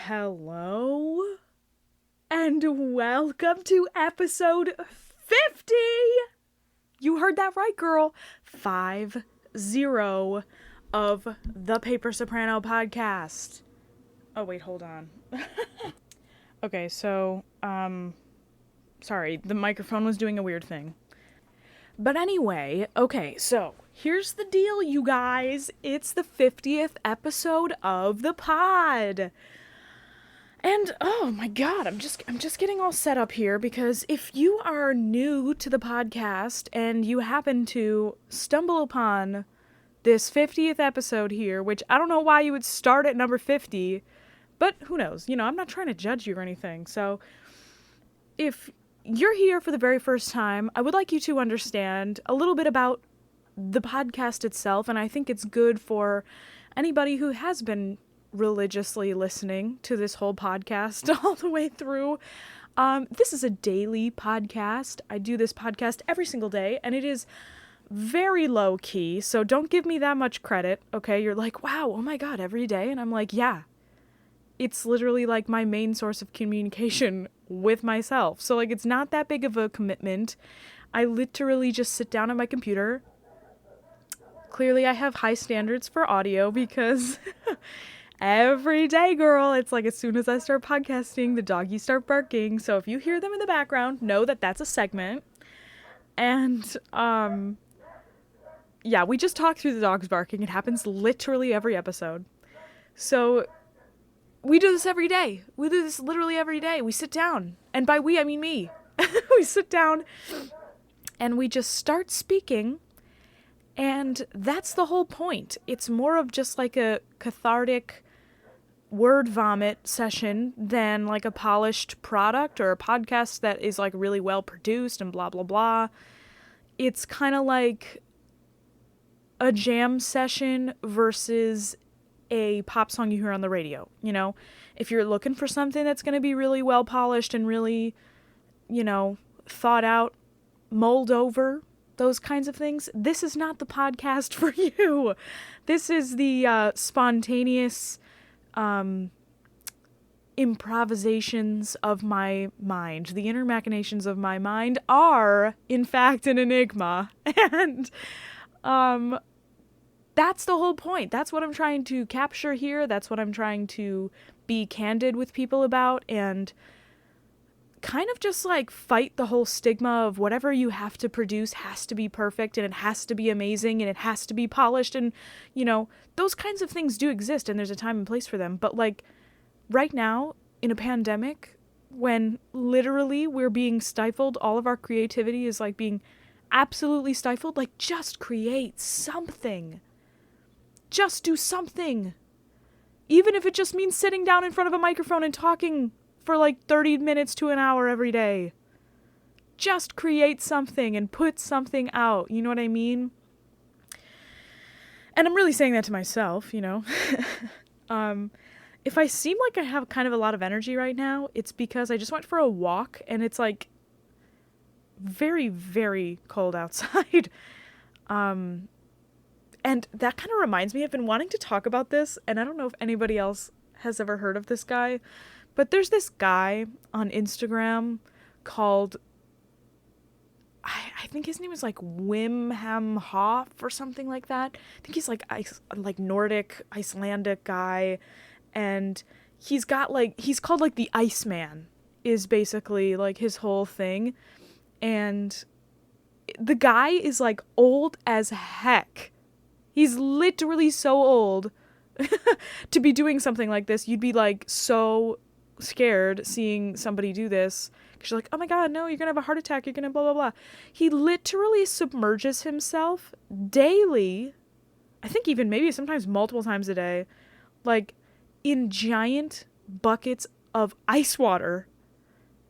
Hello, and welcome to episode 50! You heard that right, girl. 50 of the Paper Soprano Podcast. Oh, wait, hold on. Okay, so, sorry, the microphone was doing a weird thing. But anyway, okay, so here's the deal, you guys. It's the 50th episode of the pod. And oh my god, I'm just getting all set up here because if you are new to the podcast and you happen to stumble upon this 50th episode here, which I don't know why you would start at number 50, but who knows? You know, I'm not trying to judge you or anything. So if you're here for the very first time, I would like you to understand a little bit about the podcast itself, and I think it's good for anybody who has been religiously listening to this whole podcast all the way through. This is a daily podcast. I do this podcast every single day, and it is very low key, so don't give me that much credit, okay? You're like, wow, oh my god, every day? And I'm like, yeah. It's literally like my main source of communication with myself. So like it's not that big of a commitment. I literally just sit down at my computer. Clearly I have high standards for audio because every day, girl, it's like as soon as I start podcasting, the doggies start barking. So if you hear them in the background, know that that's a segment. And yeah, we just talked through the dogs barking. It happens literally every episode. So we do this every day. We do this literally every day. We sit down. And by we, I mean me. We sit down and we just start speaking. And that's the whole point. It's more of just like a cathartic word vomit session than like a polished product or a podcast that is like really well produced and blah, blah, blah. It's kind of like a jam session versus a pop song you hear on the radio. You know, if you're looking for something that's going to be really well polished and really, you know, thought out, mulled over, those kinds of things, this is not the podcast for you. This is the spontaneous improvisations of my mind. The inner machinations of my mind are, in fact, an enigma. And that's the whole point. That's what I'm trying to capture here. That's what I'm trying to be candid with people about and kind of just like fight the whole stigma of whatever you have to produce has to be perfect and it has to be amazing and it has to be polished. And, you know, those kinds of things do exist and there's a time and place for them. But like right now in a pandemic, when literally we're being stifled, all of our creativity is like being absolutely stifled, like just create something. Just do something. Even if it just means sitting down in front of a microphone and talking for like 30 minutes to an hour every day. Just create something and put something out. You know what I mean? And I'm really saying that to myself, you know. If I seem like I have kind of a lot of energy right now, it's because I just went for a walk and it's like very, very cold outside. And that kind of reminds me, I've been wanting to talk about this, and I don't know if anybody else has ever heard of this guy, but there's this guy on Instagram called, I think his name is like Wim Hof or something like that. I think he's like Nordic, Icelandic guy, and he's got like, he's called like the Iceman is basically like his whole thing, and the guy is like old as heck. He's literally so old to be doing something like this. You'd be like so scared seeing somebody do this because you're like, oh my god, no, you're gonna have a heart attack, you're gonna blah blah blah. He literally submerges himself daily, I think even maybe sometimes multiple times a day, like in giant buckets of ice water,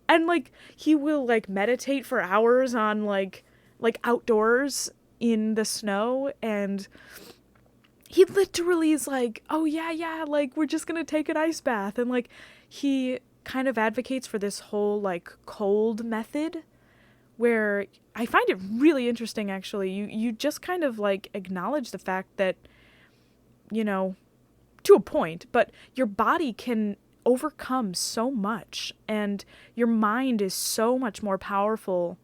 and like he will like meditate for hours on like outdoors in the snow, and he literally is like, oh yeah, like we're just gonna take an ice bath, and like he kind of advocates for this whole like cold method where I find it really interesting actually. You just kind of like acknowledge the fact that, you know, to a point, but your body can overcome so much, and your mind is so much more powerful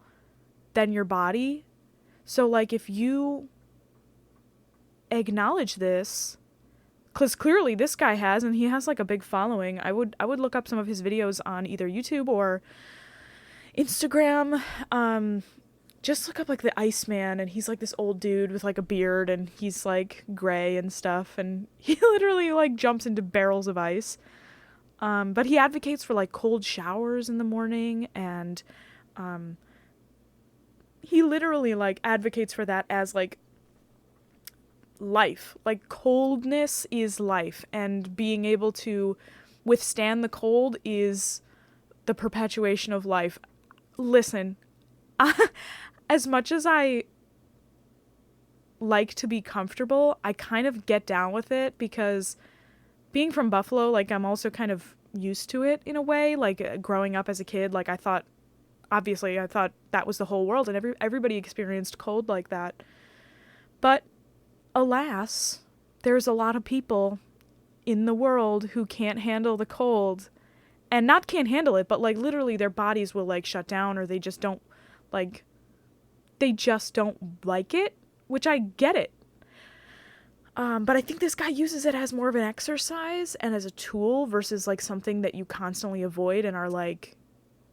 than your body. So like if you acknowledge this, because clearly this guy has, and he has like a big following. I would look up some of his videos on either YouTube or Instagram. Just look up like the Iceman, and he's like this old dude with like a beard, and he's like gray and stuff, and he literally like jumps into barrels of ice. But he advocates for like cold showers in the morning, and he literally like advocates for that as like life. Like coldness is life, and being able to withstand the cold is the perpetuation of life. Listen, as much as I like to be comfortable, I kind of get down with it, because being from Buffalo, like I'm also kind of used to it in a way. Like growing up as a kid, like I thought that was the whole world, and everybody experienced cold like that. But alas, there's a lot of people in the world who can't handle the cold, and not can't handle it, but like literally their bodies will like shut down, or they just don't like it, which I get it. But I think this guy uses it as more of an exercise and as a tool versus like something that you constantly avoid and are like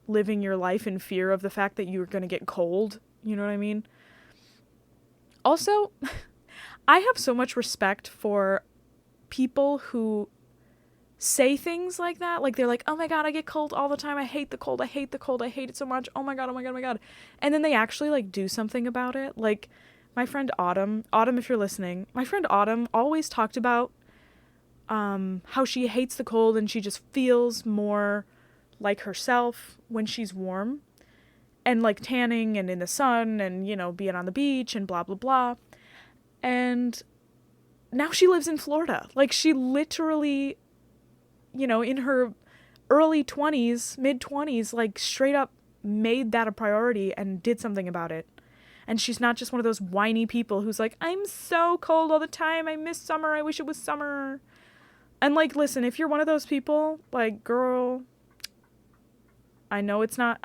living your life in fear of the fact that you're going to get cold. You know what I mean? Also, I have so much respect for people who say things like that. Like they're like, oh my God, I get cold all the time. I hate the cold. I hate the cold. I hate it so much. Oh my God, oh my God, oh my God. And then they actually like do something about it. Like my friend Autumn, if you're listening, my friend Autumn always talked about how she hates the cold and she just feels more like herself when she's warm and like tanning and in the sun and, you know, being on the beach and blah, blah, blah. And now she lives in Florida. Like she literally, you know, in her early 20s, mid 20s, like straight up made that a priority and did something about it. And she's not just one of those whiny people who's like, I'm so cold all the time. I miss summer. I wish it was summer. And like, listen, if you're one of those people, like, girl, I know it's not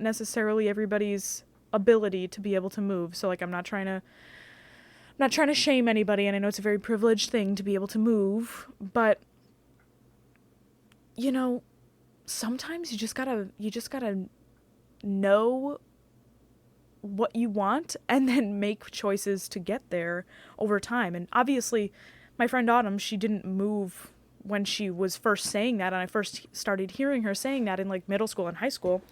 necessarily everybody's ability to be able to move. So like, I'm not trying to shame anybody. And I know it's a very privileged thing to be able to move, but you know, sometimes you just gotta know what you want and then make choices to get there over time. And obviously my friend Autumn, she didn't move when she was first saying that, and I first started hearing her saying that in like middle school and high school,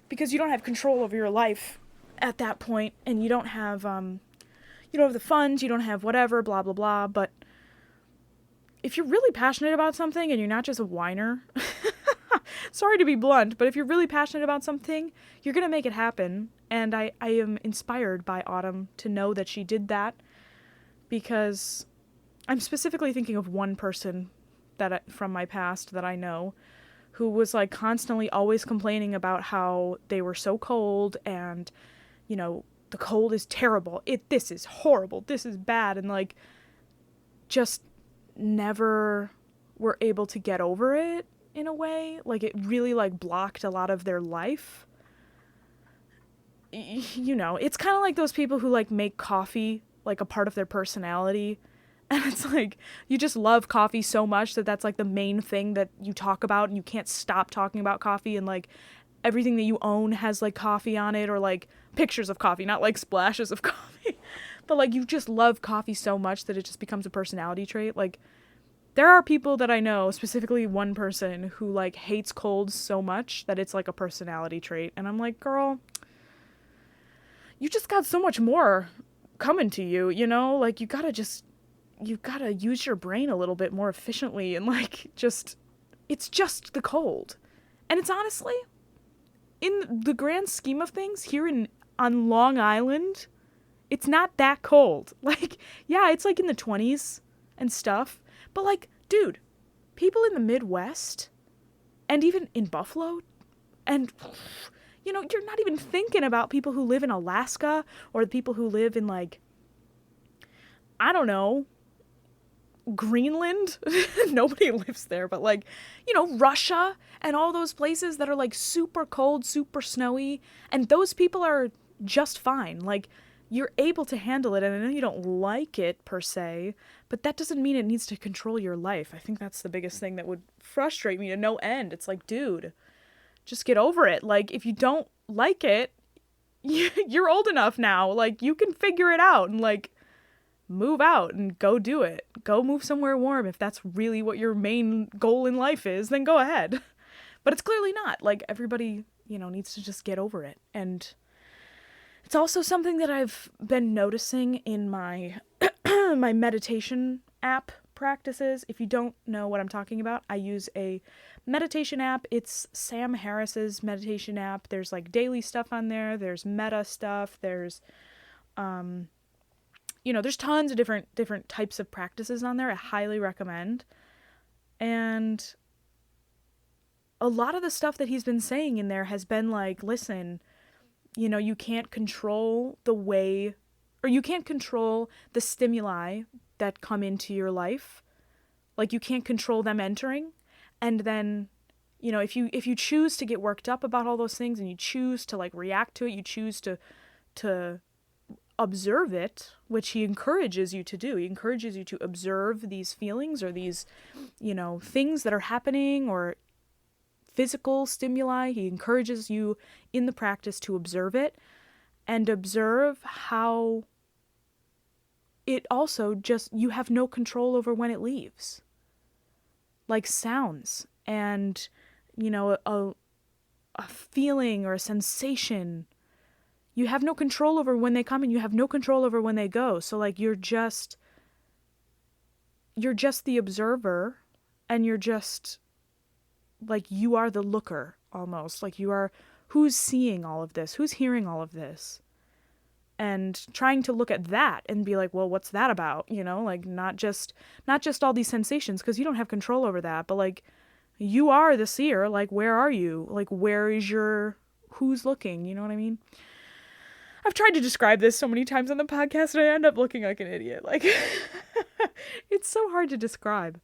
because you don't have control over your life at that point, and you don't have the funds, you don't have whatever, blah blah blah. But if you're really passionate about something and you're not just a whiner, sorry to be blunt, but if you're really passionate about something, you're gonna make it happen. And I am inspired by Autumn to know that she did that, because I'm specifically thinking of one person from my past that I know who was like constantly always complaining about how they were so cold and, you know, the cold is terrible. This is horrible. This is bad. And like just never were able to get over it in a way. Like it really like blocked a lot of their life. You know, it's kind of like those people who like make coffee like a part of their personality, and it's like you just love coffee so much that that's like the main thing that you talk about, and you can't stop talking about coffee, and like everything that you own has like coffee on it, or like pictures of coffee, not like splashes of coffee, but like you just love coffee so much that it just becomes a personality trait. Like there are people that I know, specifically one person, who like hates cold so much that it's like a personality trait, and I'm like, girl, you just got so much more coming to you, you know? Like, you gotta use your brain a little bit more efficiently, and like, it's just the cold. And it's honestly, in the grand scheme of things, here on Long Island, it's not that cold. Like, yeah, it's like in the 20s and stuff, but like, dude, people in the Midwest, and even in Buffalo, and you know, you're not even thinking about people who live in Alaska or the people who live in, like, I don't know, Greenland. Nobody lives there, but like, Russia and all those places that are like super cold, super snowy, and those people are just fine. Like, you're able to handle it, and I know you don't like it per se, but that doesn't mean it needs to control your life. I think that's the biggest thing that would frustrate me to no end. It's like, dude, just get over it. Like, if you don't like it, you're old enough now. Like, you can figure it out and like move out and go do it. Go move somewhere warm. If that's really what your main goal in life is, then go ahead. But it's clearly not. Like, everybody, needs to just get over it. And it's also something that I've been noticing in my my meditation app practices. If you don't know what I'm talking about, I use a meditation app. It's Sam Harris's meditation app. There's like daily stuff on there. There's meta stuff. There's there's tons of different types of practices on there. I highly recommend. And a lot of the stuff that he's been saying in there has been like, listen, you can't control the way, or you can't control the stimuli that come into your life. Like, you can't control them entering. And then, if you choose to get worked up about all those things, and you choose to like react to it, you choose to observe it, which he encourages you to do. He encourages you to observe these feelings or these, things that are happening, or physical stimuli. He encourages you in the practice to observe it and observe how it also just, you have no control over when it leaves. Like sounds and, a feeling or a sensation. You have no control over when they come, and you have no control over when they go. So like, you're just the observer, and you're just like, you are the looker almost. Like, you are, who's seeing all of this? Who's hearing all of this? And trying to look at that and be like, well, what's that about? Like, not just all these sensations, because you don't have control over that, but like, you are the seer. Like, where are you? Like, where is who's looking? You know what I mean? I've tried to describe this so many times on the podcast, and I end up looking like an idiot. Like, it's so hard to describe.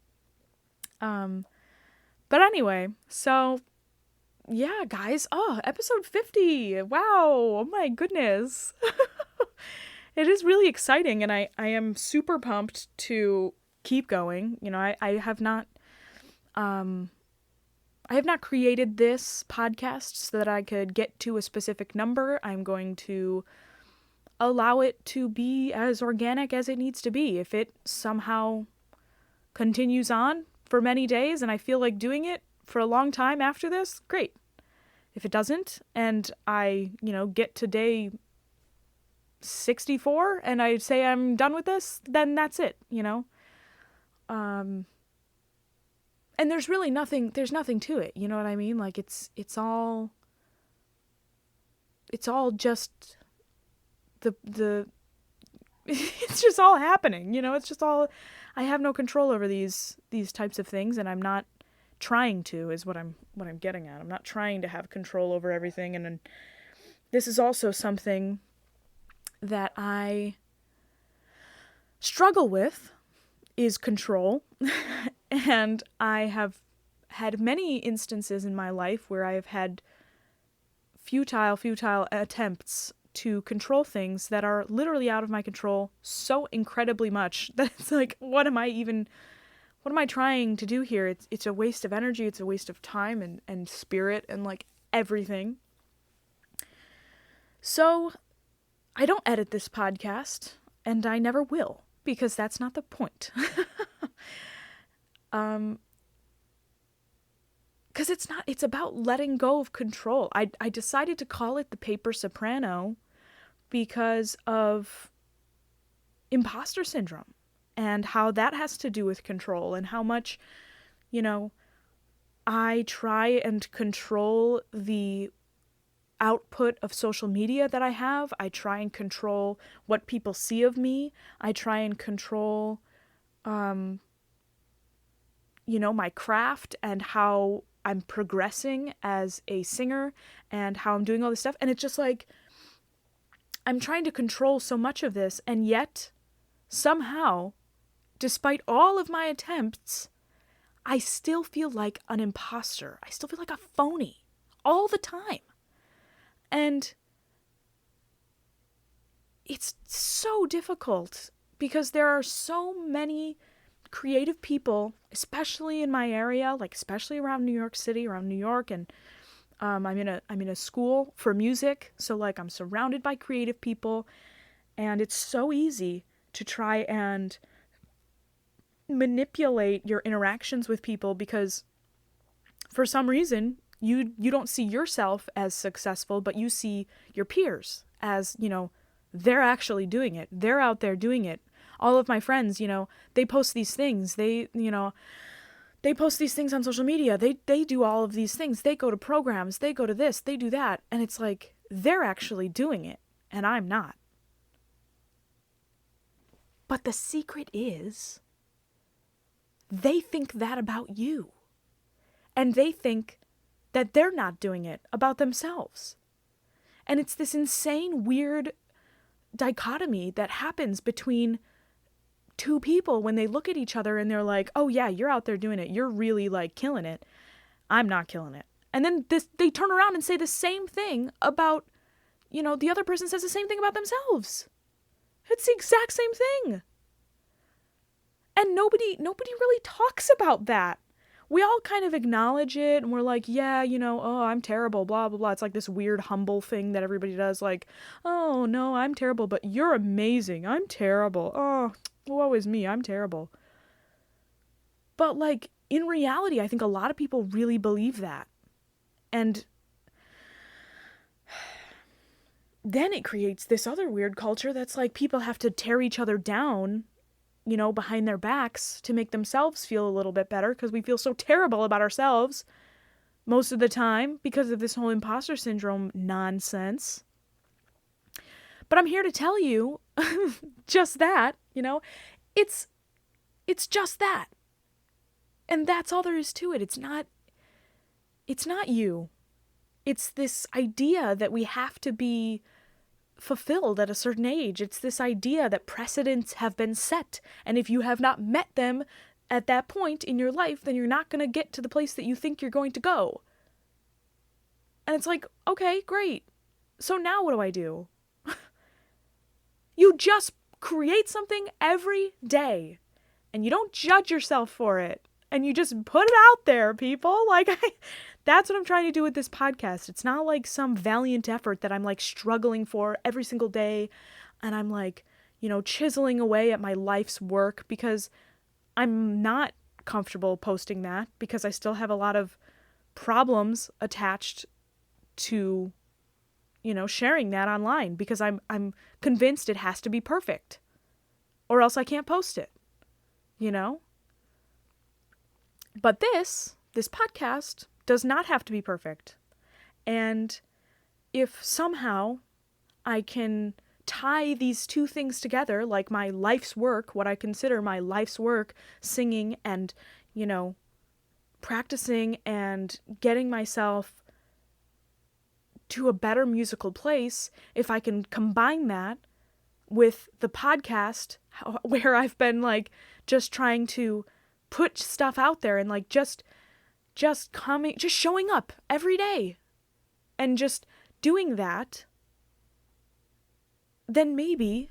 But anyway, so yeah, guys. Oh, episode 50. Wow. Oh my goodness. It is really exciting, and I am super pumped to keep going. I have not created this podcast so that I could get to a specific number. I'm going to allow it to be as organic as it needs to be. If it somehow continues on for many days and I feel like doing it for a long time after this, great. If it doesn't, and I, get to day 64 and I say I'm done with this, then that's it, And there's really nothing to it, you know what I mean? Like, it's all just the it's just all happening, it's just all, I have no control over these types of things, and I'm not trying to, is what I'm getting at. I'm not trying to have control over everything, and this is also something that I struggle with, is control. And I have had many instances in my life where I have had futile attempts to control things that are literally out of my control so incredibly much that it's like, what am I trying to do here? It's a waste of energy, it's a waste of time and spirit and like everything. So I don't edit this podcast, and I never will, because that's not the point. Because it's about letting go of control. I decided to call it the Paper Soprano because of imposter syndrome and how that has to do with control, and how much, I try and control the output of social media that I have. I try and control what people see of me. I try and control, my craft and how I'm progressing as a singer and how I'm doing all this stuff. And it's just like, I'm trying to control so much of this, and yet somehow despite all of my attempts, I still feel like an imposter. I still feel like a phony all the time. And it's so difficult because there are so many creative people, especially in my area, like especially around New York City, around New York, and I'm in a school for music, so like I'm surrounded by creative people, and it's so easy to try and manipulate your interactions with people because for some reason you don't see yourself as successful, but you see your peers as, they're actually doing it. They're out there doing it. All of my friends, they post these things. They post these things on social media. They do all of these things. They go to programs. They go to this. They do that. And it's like, they're actually doing it, and I'm not. But the secret is, they think that about you. And they think that they're not doing it about themselves. And it's this insane, weird dichotomy that happens between two people when they look at each other and they're like, oh yeah, you're out there doing it. You're really like killing it. I'm not killing it. And then they turn around and say the same thing about, the other person says the same thing about themselves. It's the exact same thing. And nobody really talks about that. We all kind of acknowledge it and we're like, yeah, oh, I'm terrible, blah, blah, blah. It's like this weird humble thing that everybody does, like, oh, no, I'm terrible, but you're amazing. I'm terrible. Oh, woe is me. I'm terrible. But like, in reality, I think a lot of people really believe that. And then it creates this other weird culture that's like people have to tear each other down, behind their backs to make themselves feel a little bit better because we feel so terrible about ourselves most of the time because of this whole imposter syndrome nonsense. But I'm here to tell you just that, it's just that. And that's all there is to it. It's not you. It's this idea that we have to be fulfilled at a certain age. It's this idea that precedents have been set, and if you have not met them at that point in your life, then you're not going to get to the place that you think you're going to go. And it's like, okay, great. So now what do I do? You just create something every day, and you don't judge yourself for it, and you just put it out there, people. That's what I'm trying to do with this podcast. It's not like some valiant effort that I'm like struggling for every single day. And I'm like, chiseling away at my life's work because I'm not comfortable posting that because I still have a lot of problems attached to, sharing that online because I'm convinced it has to be perfect or else I can't post it, But this podcast does not have to be perfect. And if somehow I can tie these two things together, like my life's work, what I consider my life's work, singing and, practicing and getting myself to a better musical place, if I can combine that with the podcast where I've been like just trying to put stuff out there and like just showing up every day and just doing that, then maybe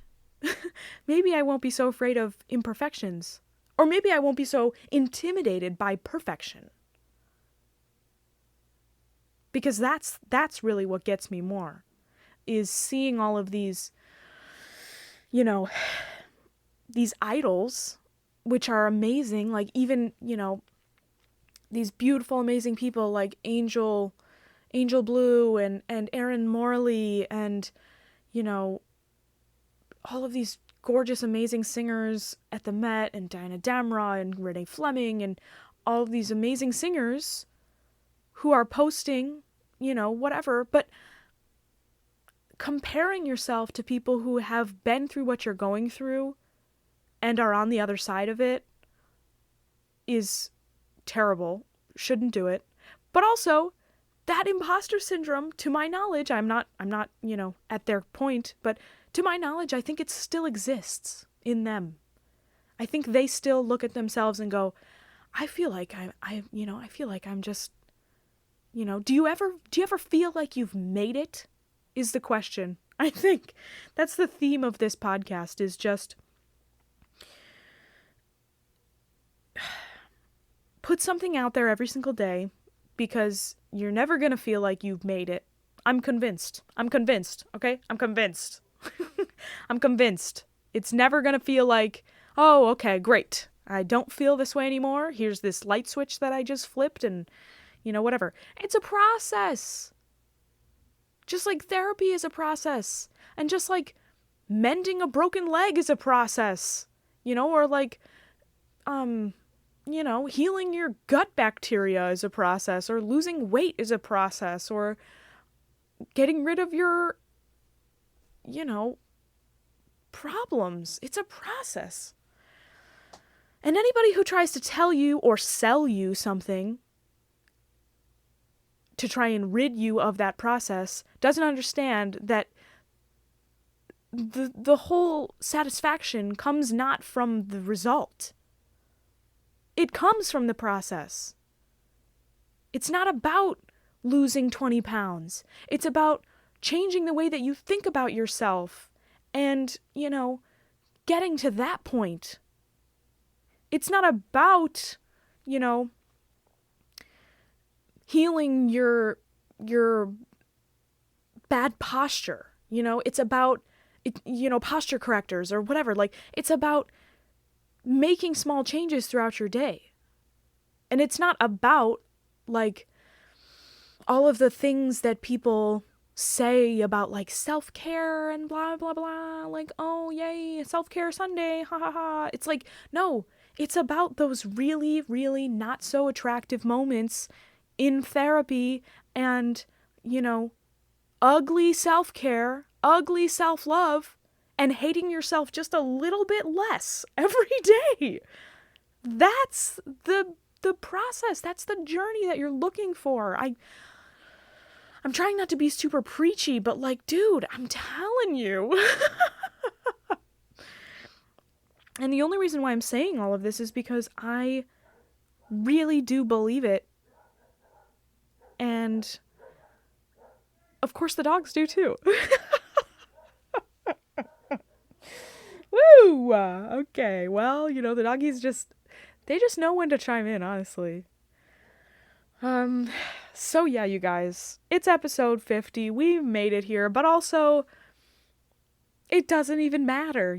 I won't be so afraid of imperfections. Or maybe I won't be so intimidated by perfection. Because that's really what gets me more, is seeing all of these, these idols, which are amazing, like even, these beautiful, amazing people like Angel Blue and Erin Morley and, all of these gorgeous, amazing singers at the Met and Diana Damrah and Renee Fleming and all of these amazing singers who are posting, whatever, but comparing yourself to people who have been through what you're going through and are on the other side of it is terrible. Shouldn't do it. But also, that imposter syndrome, to my knowledge, I'm not, at their point, but to my knowledge, I think it still exists in them. I think they still look at themselves and go, I feel like I feel like I'm just, do you ever feel like you've made it? Is the question. I think that's the theme of this podcast, is just put something out there every single day, because you're never going to feel like you've made it. I'm convinced. Okay? I'm convinced. I'm convinced. It's never going to feel like, oh, okay, great. I don't feel this way anymore. Here's this light switch that I just flipped and, whatever. It's a process. Just like therapy is a process. And just like mending a broken leg is a process. Or like, healing your gut bacteria is a process, or losing weight is a process, or getting rid of your, problems. It's a process. And anybody who tries to tell you or sell you something to try and rid you of that process doesn't understand that the whole satisfaction comes not from the result. It comes from the process. It's not about losing 20 pounds. It's about changing the way that you think about yourself and, getting to that point. It's not about, healing your bad posture. It's about, posture correctors or whatever. Like, it's about making small changes throughout your day. And it's not about, like, all of the things that people say about, like, self-care and blah, blah, blah. Like, oh, yay, self-care Sunday, ha, ha, ha. It's like, no, it's about those really, really not so attractive moments in therapy and, ugly self-care, ugly self-love, and hating yourself just a little bit less every day. That's the process. That's the journey that you're looking for. I'm trying not to be super preachy, but like, dude, I'm telling you. And the only reason why I'm saying all of this is because I really do believe it. And of course the dogs do too. Woo! Okay, well, the doggies they just know when to chime in, honestly. So yeah, you guys, it's episode 50. We've made it here, but also it doesn't even matter,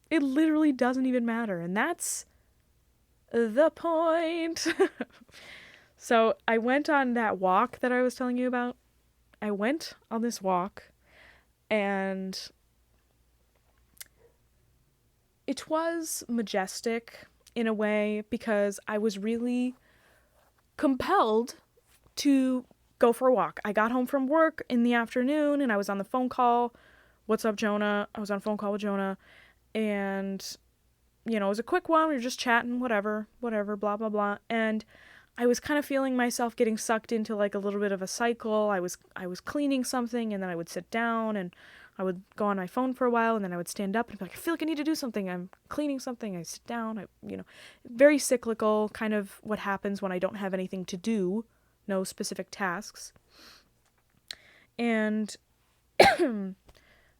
It literally doesn't even matter, and that's the point. So I went on that walk that I was telling you about. I went on this walk, and it was majestic in a way because I was really compelled to go for a walk. I got home from work in the afternoon and I was on the phone call. What's up, Jonah? I was on a phone call with Jonah, and, it was a quick one. We were just chatting, whatever, blah, blah, blah. And I was kind of feeling myself getting sucked into like a little bit of a cycle. I was cleaning something, and then I would sit down and I would go on my phone for a while, and then I would stand up and be like, I feel like I need to do something. I'm cleaning something. I sit down. Very cyclical, kind of what happens when I don't have anything to do, no specific tasks. And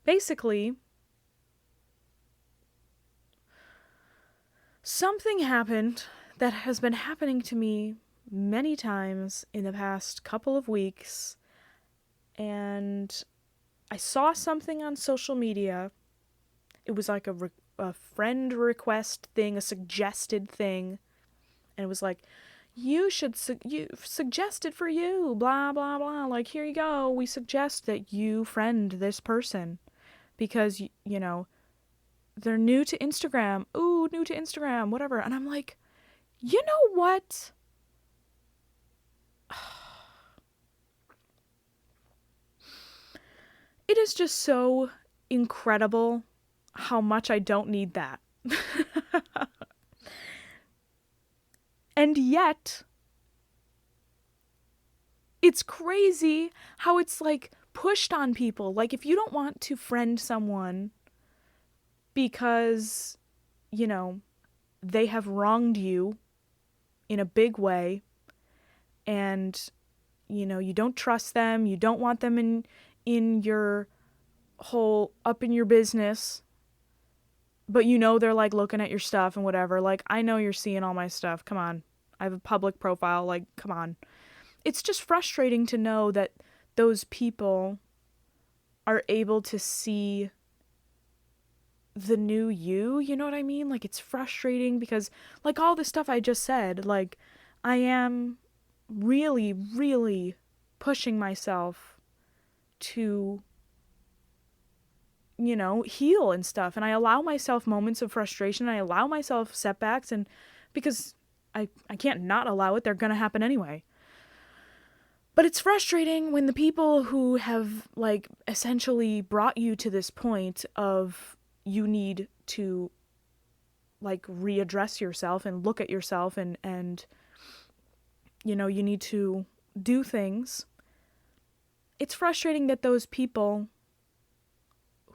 basically, something happened that has been happening to me many times in the past couple of weeks, and I saw something on social media. It was like a friend request thing, a suggested thing, and it was like, you suggested for you, blah, blah, blah, like, here you go, we suggest that you friend this person, because, they're new to Instagram, whatever, and I'm like, you know what? It is just so incredible how much I don't need that. And yet, it's crazy how it's like pushed on people. Like, if you don't want to friend someone because they have wronged you in a big way, and, you don't trust them, you don't want them in your whole, up in your business, but they're, like, looking at your stuff and whatever. Like, I know you're seeing all my stuff. Come on. I have a public profile. Like, come on. It's just frustrating to know that those people are able to see the new you, you know what I mean? Like, it's frustrating because, like, all the stuff I just said, like, I am really, really pushing myself to, heal and stuff. And I allow myself moments of frustration. I allow myself setbacks, and because I can't not allow it, they're going to happen anyway. But it's frustrating when the people who have, like, essentially brought you to this point of you need to, like, readdress yourself and look at yourself and you need to do things. It's frustrating that those people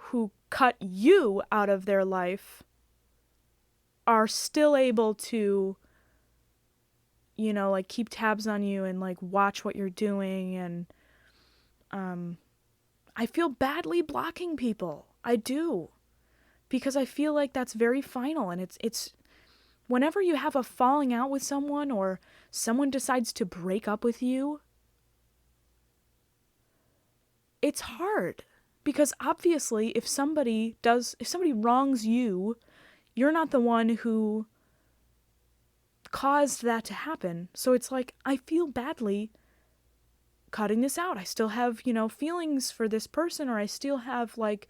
who cut you out of their life are still able to, like, keep tabs on you and, like, watch what you're doing. And I feel badly blocking people. I do. Because I feel like that's very final, and it's whenever you have a falling out with someone or someone decides to break up with you, it's hard. Because obviously if somebody wrongs you, you're not the one who caused that to happen. So it's like, I feel badly cutting this out. I still have, feelings for this person, or I still have, like,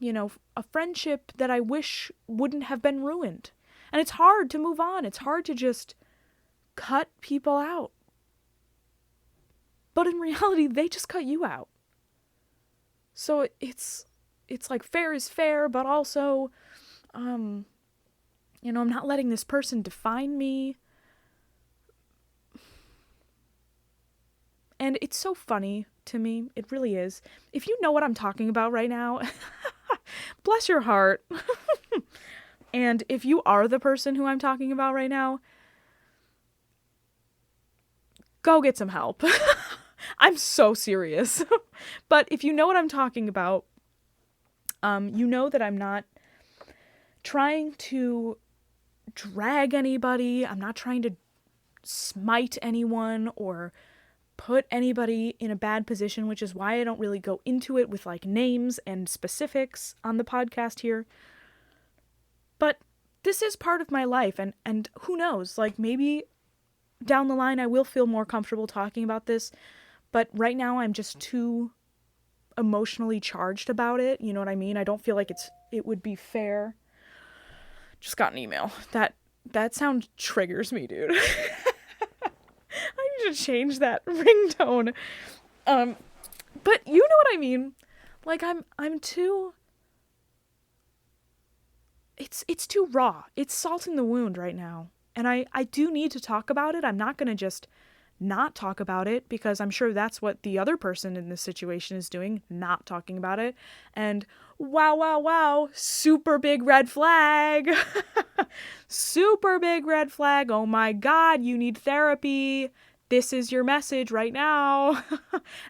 a friendship that I wish wouldn't have been ruined. And it's hard to move on. It's hard to just cut people out. But in reality, they just cut you out. So it's like, fair is fair, but also, I'm not letting this person define me. And it's so funny to me. It really is. If you know what I'm talking about right now, bless your heart. And if you are the person who I'm talking about right now, go get some help. I'm so serious. But if you know what I'm talking about, you know that I'm not trying to drag anybody. I'm not trying to smite anyone or put anybody in a bad position, which is why I don't really go into it with, like, names and specifics on the podcast here. But this is part of my life, and who knows, like, maybe down the line I will feel more comfortable talking about this, but right now I'm just too emotionally charged about it, you know what I mean? I don't feel like it would be fair. Just got an email. That sound triggers me, dude. I need to change that ringtone. But you know what I mean? Like, I'm too... It's too raw. It's salt in the wound right now. And I do need to talk about it. I'm not going to just not talk about it, because I'm sure that's what the other person in this situation is doing, not talking about it. And wow, super big red flag. Super big red flag. Oh my God, you need therapy. This is your message right now.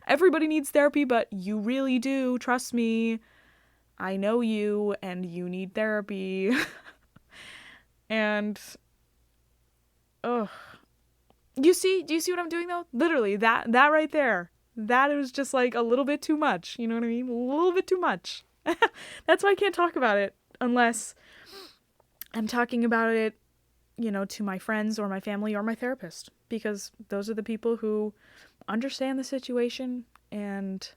Everybody needs therapy, but you really do. Trust me. I know you, and you need therapy. And, ugh. Do you see what I'm doing, though? Literally, that right there. That is just, like, a little bit too much. You know what I mean? A little bit too much. That's why I can't talk about it unless I'm talking about it, to my friends or my family or my therapist. Because those are the people who understand the situation, and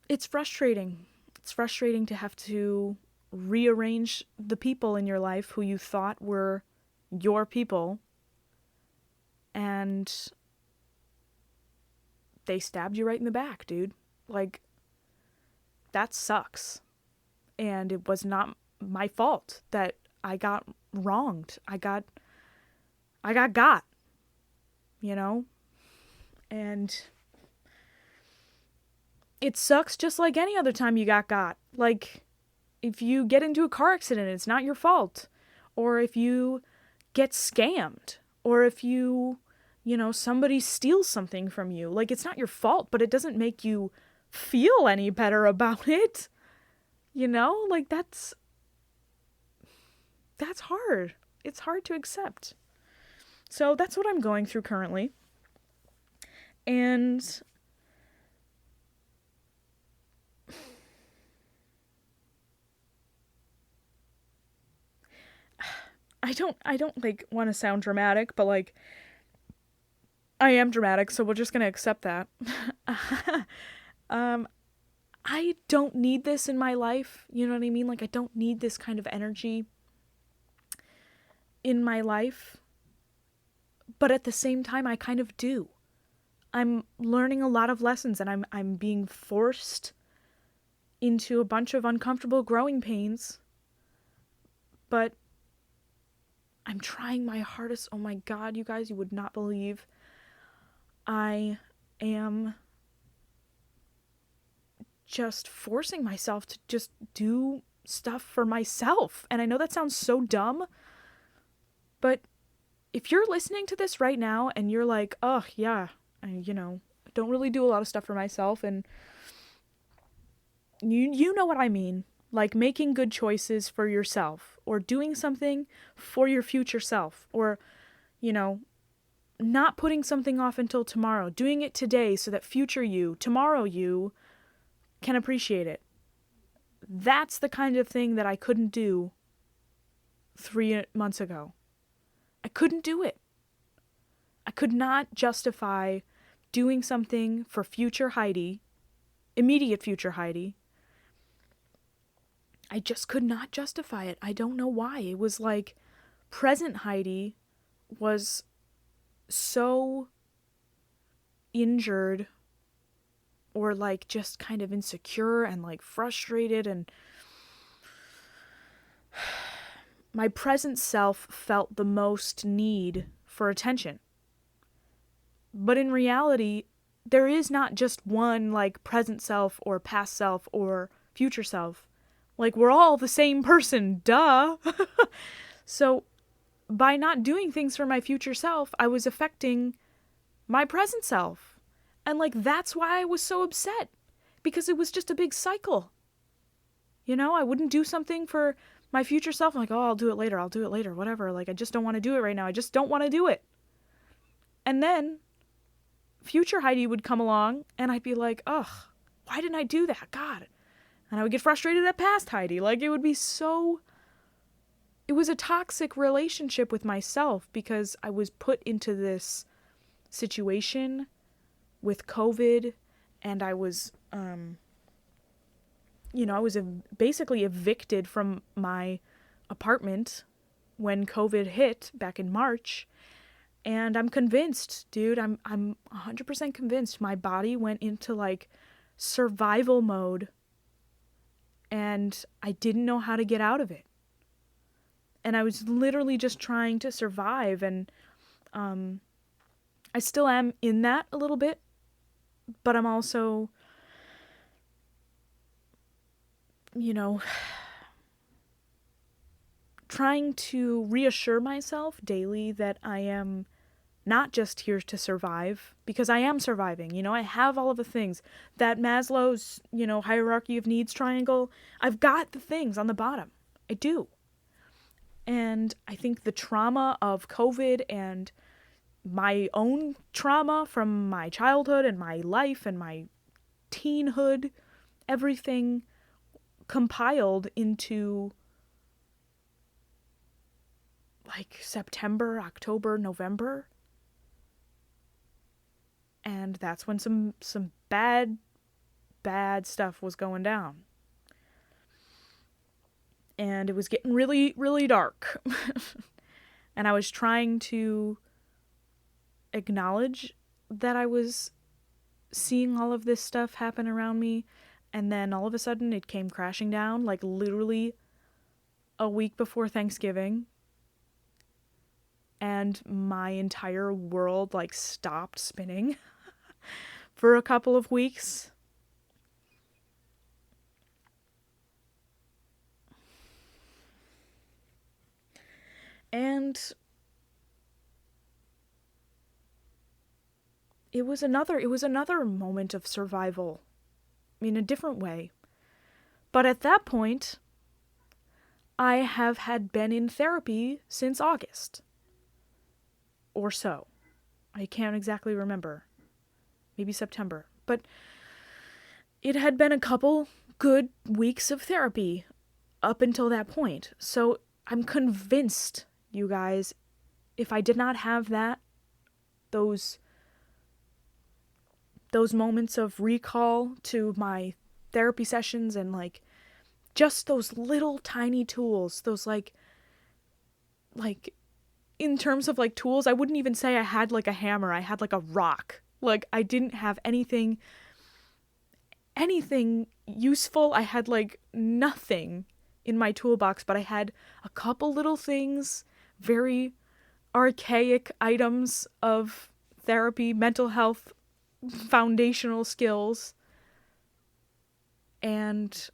it's frustrating. It's frustrating to have to rearrange the people in your life who you thought were your people, and they stabbed you right in the back, dude. Like, that sucks. And it was not my fault that I got wronged. I got, and it sucks just like any other time you got. Like, if you get into a car accident, it's not your fault. Or if you get scammed. Or if somebody steals something from you. Like, it's not your fault, but it doesn't make you feel any better about it. Like, that's hard. It's hard to accept. So that's what I'm going through currently. And I don't like want to sound dramatic, but like I am dramatic, so we're just going to accept that. I don't need this in my life. You know what I mean? Like, I don't need this kind of energy in my life. But at the same time, I kind of do. I'm learning a lot of lessons, and I'm being forced into a bunch of uncomfortable growing pains. But I'm trying my hardest. Oh my God, you guys, you would not believe. I am just forcing myself to just do stuff for myself. And I know that sounds so dumb, but if you're listening to this right now and you're like, oh yeah, I don't really do a lot of stuff for myself, and you know what I mean. Like making good choices for yourself, or doing something for your future self, or, not putting something off until tomorrow, doing it today so that future you, tomorrow you, can appreciate it. That's the kind of thing that I couldn't do 3 months ago. I couldn't do it. I could not justify doing something for future Heidi, immediate future Heidi. I just could not justify it. I don't know why. It was like present Heidi was so injured, or like just kind of insecure and like frustrated, and my present self felt the most need for attention. But in reality, there is not just one like present self or past self or future self. Like, we're all the same person, duh. So by not doing things for my future self, I was affecting my present self. And like, that's why I was so upset, because it was just a big cycle. I wouldn't do something for my future self. I'm like, oh, I'll do it later, whatever. Like, I just don't want to do it right now. I just don't want to do it. And then future Heidi would come along and I'd be like, ugh, why didn't I do that? God. And I would get frustrated at past Heidi. Like, it was a toxic relationship with myself, because I was put into this situation with COVID, and I was, basically evicted from my apartment when COVID hit back in March. And I'm convinced, dude, I'm 100% convinced my body went into like survival mode, and I didn't know how to get out of it. And I was literally just trying to survive, and I still am in that a little bit, but I'm also, trying to reassure myself daily that I am not just here to survive, because I am surviving. I have all of the things. That Maslow's, hierarchy of needs triangle, I've got the things on the bottom. I do. And I think the trauma of COVID and my own trauma from my childhood and my life and my teenhood, everything compiled into like September, October, November. And that's when some bad stuff was going down. And it was getting really, really dark. And I was trying to acknowledge that I was seeing all of this stuff happen around me. And then all of a sudden it came crashing down, like literally a week before Thanksgiving. And my entire world like stopped spinning for a couple of weeks. And it was another moment of survival in a different way. But at that point, I had been in therapy since August. Or so. I can't exactly remember. Maybe September. But it had been a couple good weeks of therapy up until that point. So I'm convinced, you guys, if I did not have those moments of recall to my therapy sessions and like just those little tiny tools, those like in terms of like tools, I wouldn't even say I had like a hammer. I had like a rock. Like I didn't have anything useful. I had like nothing in my toolbox, but I had a couple little things, very archaic items of therapy, mental health, foundational skills. And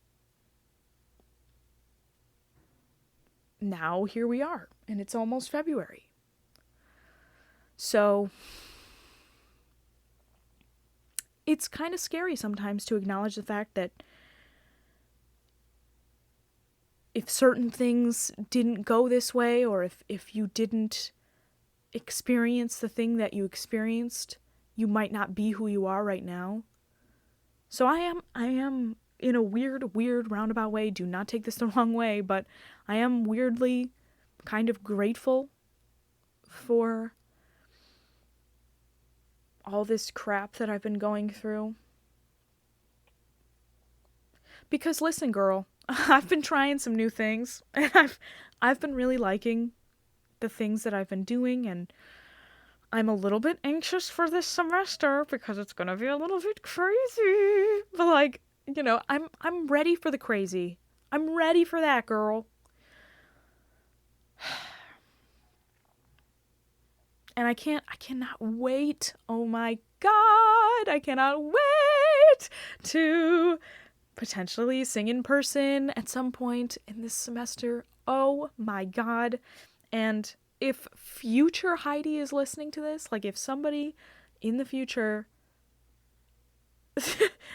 now here we are, and it's almost February. So it's kind of scary sometimes to acknowledge the fact that if certain things didn't go this way, or if you didn't experience the thing that you experienced, you might not be who you are right now. So I am in a weird roundabout way. Do not take this the wrong way, but I am weirdly kind of grateful for all this crap that I've been going through. Because listen, girl, I've been trying some new things, and I've been really liking the things that I've been doing, and I'm a little bit anxious for this semester because it's gonna be a little bit crazy. But like, you know, I'm ready for the crazy. I'm ready for that, girl. And I cannot wait. Oh my God, I cannot wait to potentially sing in person at some point in this semester. Oh my God. And if future Heidi is listening to this, like if somebody in the future,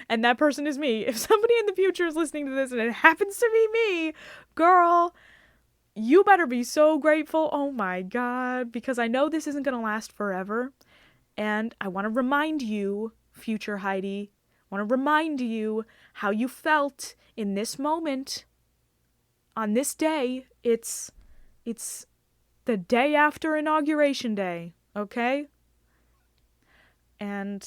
and that person is me, if somebody in the future is listening to this and it happens to be me, girl, you better be so grateful. Oh my God, because I know this isn't going to last forever. And I want to remind you, future Heidi, I want to remind you how you felt in this moment. On this day, it's the day after Inauguration Day, okay? And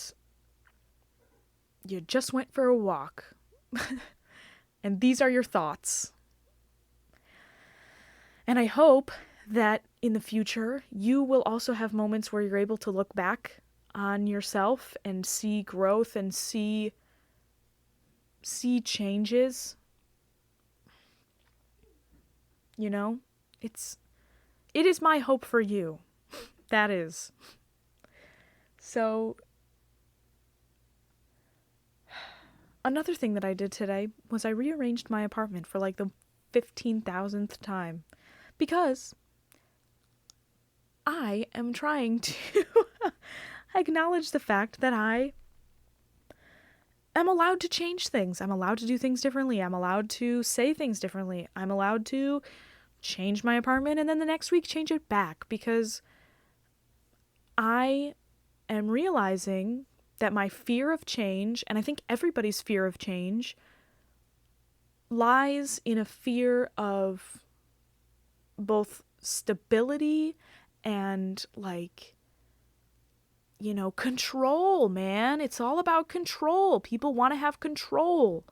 you just went for a walk. And these are your thoughts. And I hope that in the future, you will also have moments where you're able to look back on yourself and see growth and see changes. You know, it is my hope for you. That is. So, another thing that I did today was I rearranged my apartment for like the 15,000th time. Because I am trying to acknowledge the fact that I am allowed to change things. I'm allowed to do things differently. I'm allowed to say things differently. I'm allowed to change my apartment and then the next week change it back, because I am realizing that my fear of change, and I think everybody's fear of change, lies in a fear of both stability and like, you know, control, man. It's all about control. People want to have control.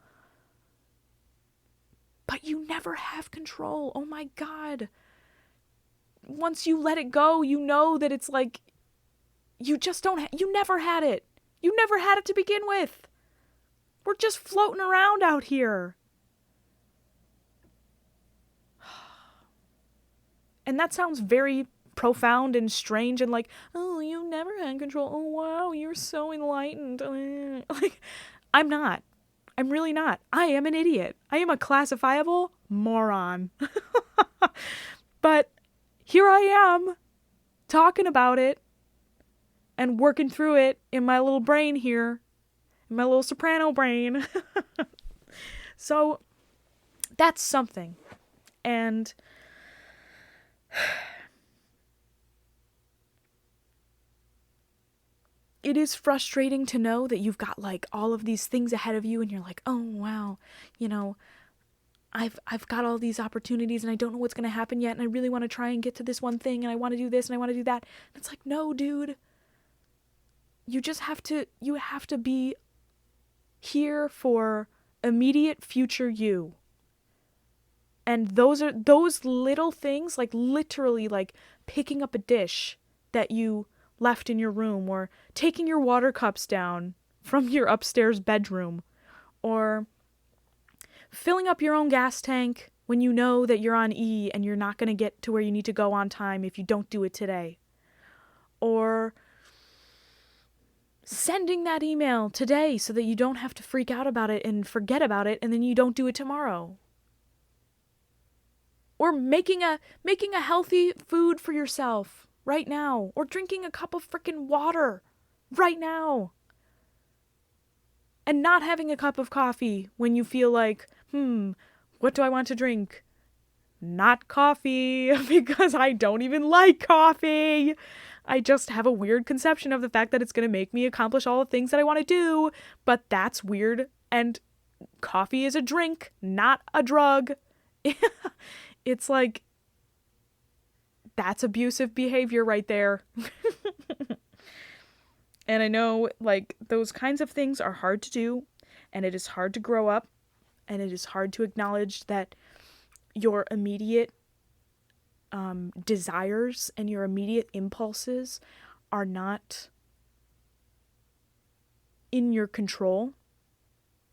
But you never have control. Oh my God. Once you let it go, you know that it's like, you just don't, you never had it. You never had it to begin with. We're just floating around out here. And that sounds very profound and strange and like, oh, you never had control. Oh, wow, you're so enlightened. Like, I'm not. I'm really not. I am an idiot. I am a classifiable moron. But here I am talking about it and working through it in my little brain here, in my little soprano brain. So that's something. And it is frustrating to know that you've got like all of these things ahead of you and you're like, oh wow, I've got all these opportunities and I don't know what's going to happen yet and I really want to try and get to this one thing and I want to do this and I want to do that. And it's like, no, dude. You have to be here for immediate future you. And those little things, like literally like picking up a dish that you left in your room, or taking your water cups down from your upstairs bedroom, or filling up your own gas tank when you know that you're on E and you're not going to get to where you need to go on time if you don't do it today. Or sending that email today so that you don't have to freak out about it and forget about it and then you don't do it tomorrow. Or making a healthy food for yourself right now, or drinking a cup of freaking water right now. And not having a cup of coffee when you feel like, what do I want to drink? Not coffee, because I don't even like coffee. I just have a weird conception of the fact that it's going to make me accomplish all the things that I want to do, but that's weird, and coffee is a drink, not a drug. It's like, that's abusive behavior right there. And I know, like, those kinds of things are hard to do, and it is hard to grow up, and it is hard to acknowledge that your immediate desires and your immediate impulses are not in your control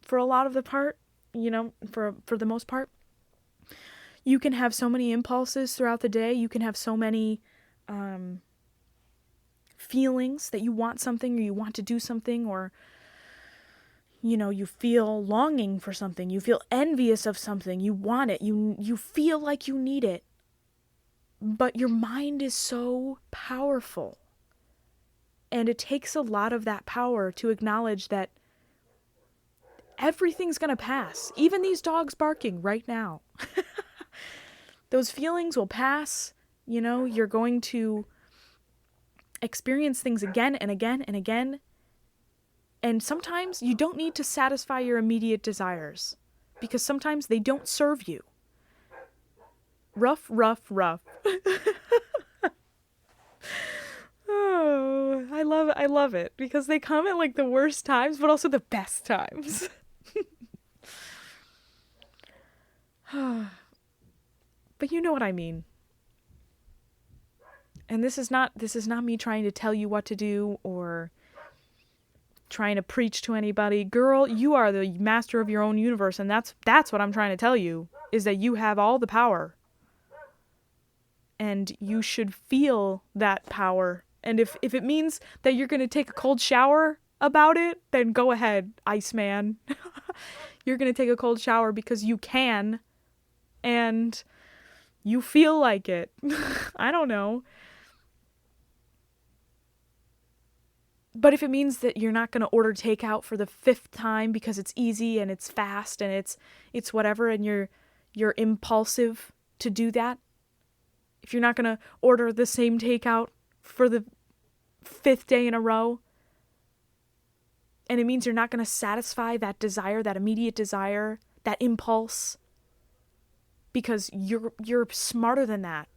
for a lot of the part, for the most part. You can have so many impulses throughout the day. You can have so many feelings that you want something, or you want to do something, or you feel longing for something, you feel envious of something, you want it, you feel like you need it. But your mind is so powerful. And it takes a lot of that power to acknowledge that everything's going to pass. Even these dogs barking right now. Those feelings will pass. You're going to experience things again and again and again. And sometimes you don't need to satisfy your immediate desires, because sometimes they don't serve you. Rough. Oh, I love it, because they come at like the worst times, but also the best times. But you know what I mean. And this is not me trying to tell you what to do or trying to preach to anybody. Girl, you are the master of your own universe, and that's what I'm trying to tell you, is that you have all the power. And you should feel that power. And if it means that you're going to take a cold shower about it, then go ahead, Iceman. You're going to take a cold shower because you can, and you feel like it. I don't know. But if it means that you're not going to order takeout for the 5th time because it's easy and it's fast and it's whatever, and you're impulsive to do that, if you're not going to order the same takeout for the 5th day in a row, and it means you're not going to satisfy that desire, that immediate desire, that impulse, because you're smarter than that.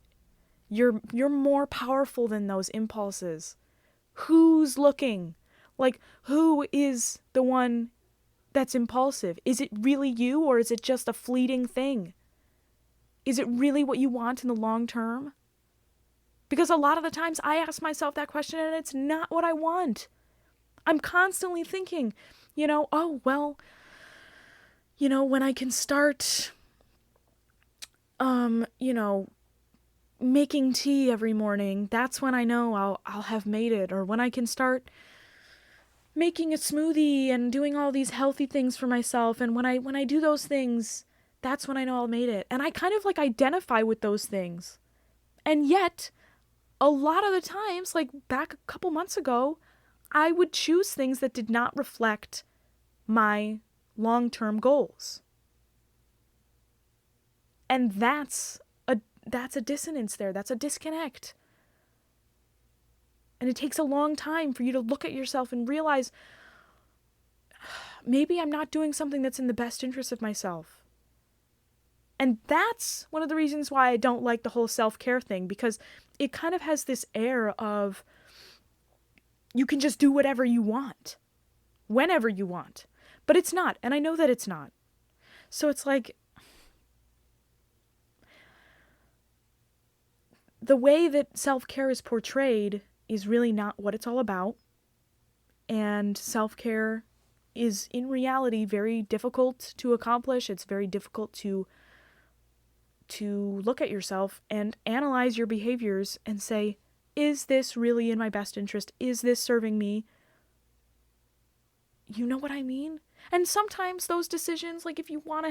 You're more powerful than those impulses. Who's looking? Like, who is the one that's impulsive? Is it really you, or is it just a fleeting thing? Is it really what you want in the long term? Because a lot of the times I ask myself that question and it's not what I want. I'm constantly thinking, oh, well, when I can start, making tea every morning, that's when I know I'll have made it. Or when I can start making a smoothie and doing all these healthy things for myself, and when I do those things, that's when I know I'll made it. And I kind of like identify with those things. And yet, a lot of the times, like back a couple months ago, I would choose things that did not reflect my long-term goals. And that's a dissonance there. That's a disconnect. And it takes a long time for you to look at yourself and realize, maybe I'm not doing something that's in the best interest of myself. And that's one of the reasons why I don't like the whole self-care thing, because it kind of has this air of you can just do whatever you want, whenever you want. But it's not, and I know that it's not. So it's like, the way that self-care is portrayed is really not what it's all about. And self-care is in reality very difficult to accomplish. It's very difficult to look at yourself and analyze your behaviors and say, is this really in my best interest? Is this serving me? You know what I mean? And sometimes those decisions, like if you want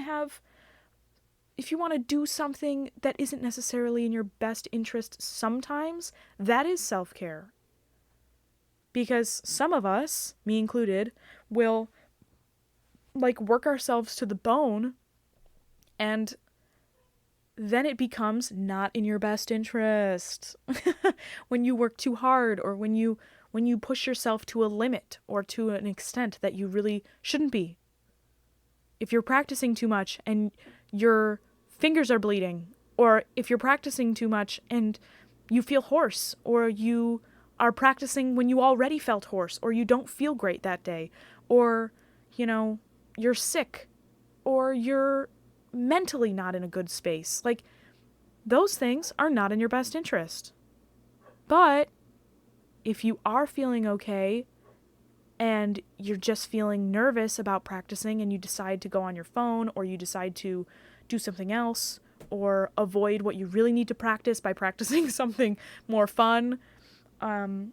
to do something that isn't necessarily in your best interest, sometimes that is self-care. Because some of us, me included, will like work ourselves to the bone, and then it becomes not in your best interest. When you work too hard, or when you push yourself to a limit or to an extent that you really shouldn't be. If you're practicing too much and your fingers are bleeding, or if you're practicing too much and you feel hoarse, or you are practicing when you already felt hoarse, or you don't feel great that day, or, you're sick, or you're mentally not in a good space. Like, those things are not in your best interest. But if you are feeling okay and you're just feeling nervous about practicing, and you decide to go on your phone, or you decide to do something else, or avoid what you really need to practice by practicing something more fun, that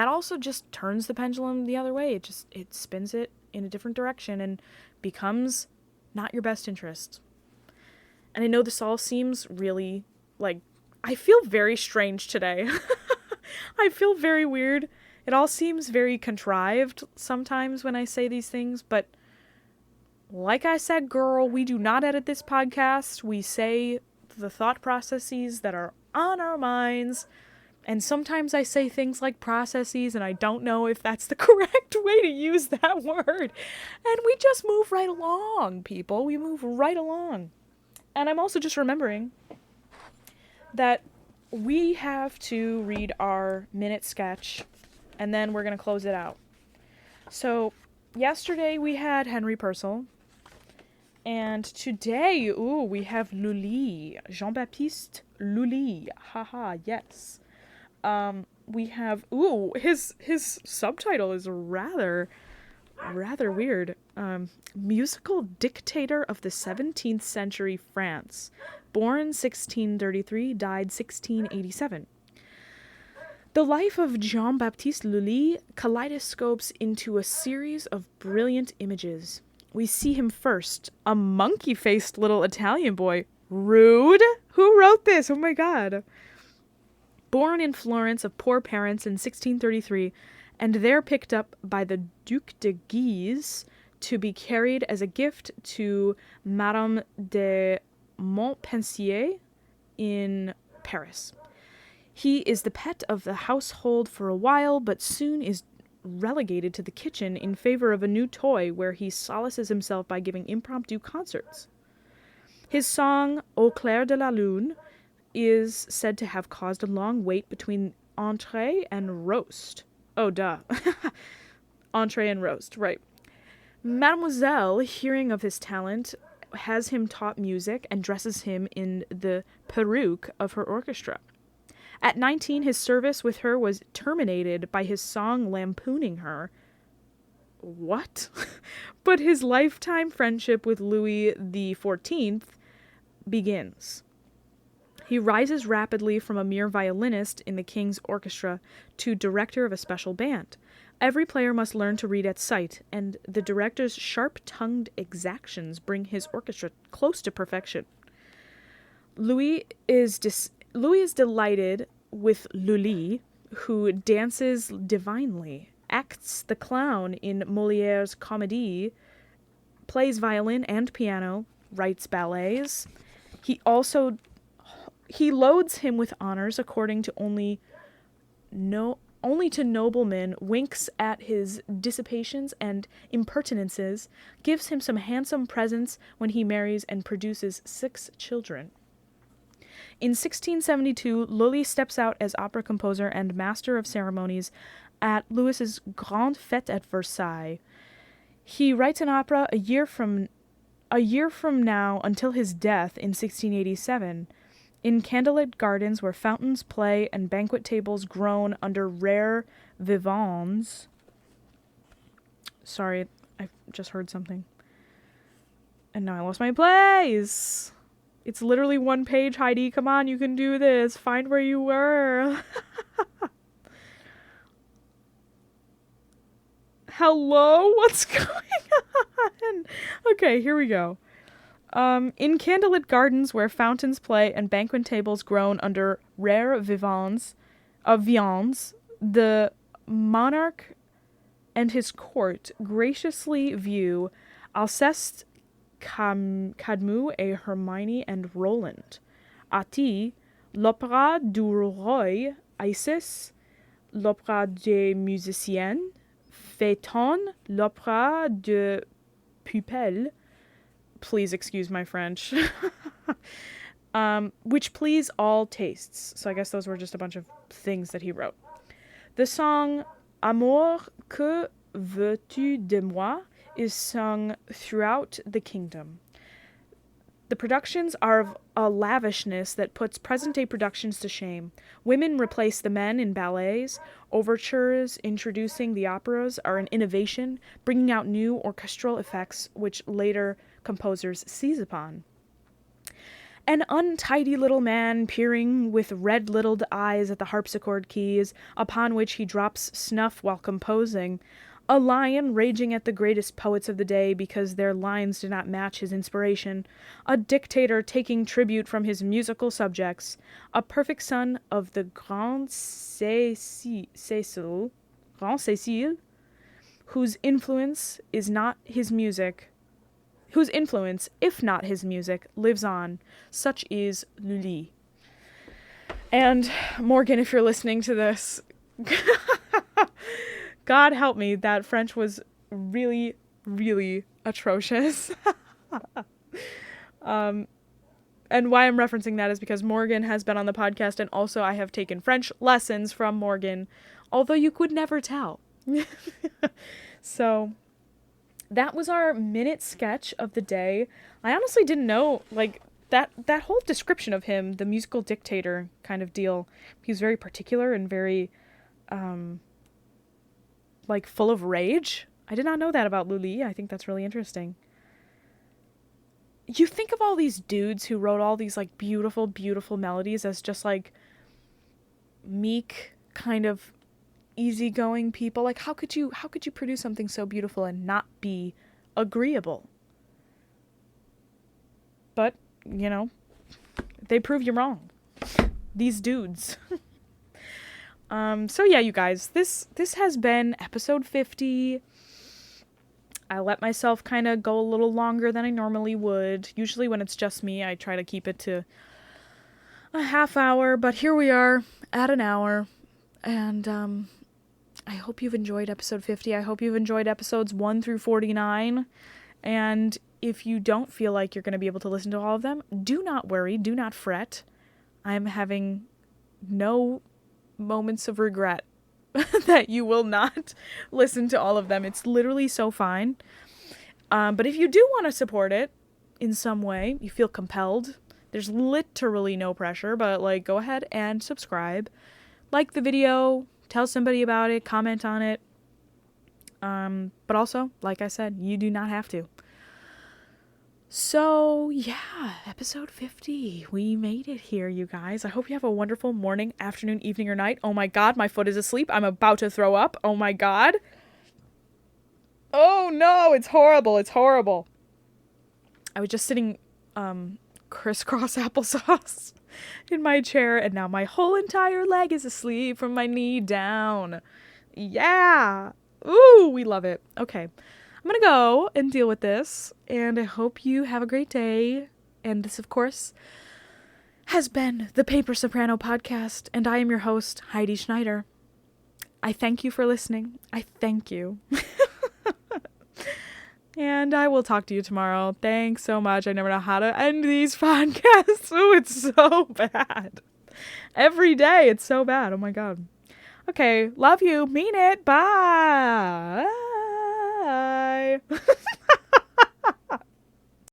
also just turns the pendulum the other way. It spins it in a different direction and becomes not your best interest. And I know this all seems really, I feel very strange today. I feel very weird. It all seems very contrived sometimes when I say these things, but like I said, girl, we do not edit this podcast. We say the thought processes that are on our minds. And sometimes I say things like processes, and I don't know if that's the correct way to use that word. And we just move right along, people. We move right along. And I'm also just remembering that we have to read our minute sketch, and then we're going to close it out. So yesterday we had Henry Purcell. And today, we have Lully, Jean-Baptiste Lully. Haha, yes. We have, his subtitle is rather weird. Musical dictator of the 17th century France. Born 1633, died 1687. The life of Jean-Baptiste Lully kaleidoscopes into a series of brilliant images. We see him first, a monkey-faced little Italian boy. Rude? Who wrote this? Oh my god. Born in Florence of poor parents in 1633, and there picked up by the Duc de Guise to be carried as a gift to Madame de Montpensier in Paris. He is the pet of the household for a while, but soon is relegated to the kitchen in favor of a new toy where he solaces himself by giving impromptu concerts. His song, Au clair de la lune, is said to have caused a long wait between entrée and roast. Oh, duh. Entrée and roast, right. Mademoiselle, hearing of his talent, has him taught music and dresses him in the perruque of her orchestra. At 19, his service with her was terminated by his song lampooning her. What? But his lifetime friendship with Louis XIV begins. He rises rapidly from a mere violinist in the king's orchestra to director of a special band. Every player must learn to read at sight, and the director's sharp-tongued exactions bring his orchestra close to perfection. Louis is delighted with Lully, who dances divinely, acts the clown in Molière's Comédie, plays violin and piano, writes ballets. He loads him with honors according to only to noblemen, winks at his dissipations and impertinences, gives him some handsome presents when he marries, and produces 6 children. In 1672, Lully steps out as opera composer and master of ceremonies at Louis's Grande Fête at Versailles. He writes an opera a year from now until his death in 1687. In candlelit gardens where fountains play and banquet tables groan under rare vivans. Sorry, I just heard something. And now I lost my place. It's literally 1 page, Heidi. Come on, you can do this. Find where you were. Hello? What's going on? Okay, here we go. In candlelit gardens where fountains play and banquet tables groan under rare viands, the monarch and his court graciously view Alceste, Cadmus, et Hermione and Roland. Ati, l'opéra du roi, Isis, l'opéra des musiciens, Phaeton, l'opéra de Pupille, please excuse my French, which please all tastes. So I guess those were just a bunch of things that he wrote. The song Amour, que veux-tu de moi is sung throughout the kingdom. The productions are of a lavishness that puts present-day productions to shame. Women replace the men in ballets. Overtures introducing the operas are an innovation, bringing out new orchestral effects which later composers seize upon. An untidy little man peering with red-lidded eyes at the harpsichord keys, upon which he drops snuff while composing. A lion raging at the greatest poets of the day because their lines do not match his inspiration. A dictator taking tribute from his musical subjects. A perfect son of the Grand Cecil, whose influence, if not his music, lives on. Such is Lully. And Morgan, if you're listening to this, God help me, that French was really, really atrocious. And why I'm referencing that is because Morgan has been on the podcast, and also I have taken French lessons from Morgan, although you could never tell. So that was our minute sketch of the day. I honestly didn't know, like, that whole description of him, the musical dictator kind of deal. He's very particular and very, full of rage. I did not know that about Lully. I think that's really interesting. You think of all these dudes who wrote all these, like, beautiful, beautiful melodies as just, like, meek, kind of easygoing people. Like, how could you produce something so beautiful and not be agreeable? But, you know, they prove you wrong. These dudes. So yeah, you guys, this has been episode 50. I let myself kind of go a little longer than I normally would. Usually when it's just me, I try to keep it to a half hour, but here we are at an hour. And I hope you've enjoyed episode 50. I hope you've enjoyed episodes 1 through 49. And if you don't feel like you're going to be able to listen to all of them, do not worry, do not fret. I'm having no moments of regret that you will not listen to all of them. It's literally so fine. But if you do want to support it in some way, you feel compelled, there's literally no pressure, but like, go ahead and subscribe, like the video, tell somebody about it, comment on it. But also, like I said, you do not have to. So, yeah, episode 50. We made it here, you guys. I hope you have a wonderful morning, afternoon, evening, or night. Oh my god, my foot is asleep. I'm about to throw up. Oh my god. Oh no, it's horrible. It's horrible. I was just sitting crisscross applesauce in my chair, and now my whole entire leg is asleep from my knee down. Yeah. Ooh, we love it. Okay. I'm going to go and deal with this, and I hope you have a great day. And this, of course, has been the Paper Soprano Podcast, and I am your host, Heidi Schneider. I thank you for listening. I thank you. And I will talk to you tomorrow. Thanks so much. I never know how to end these podcasts. Oh, it's so bad. Every day, it's so bad. Oh my God. Okay, love you. Mean it. Bye.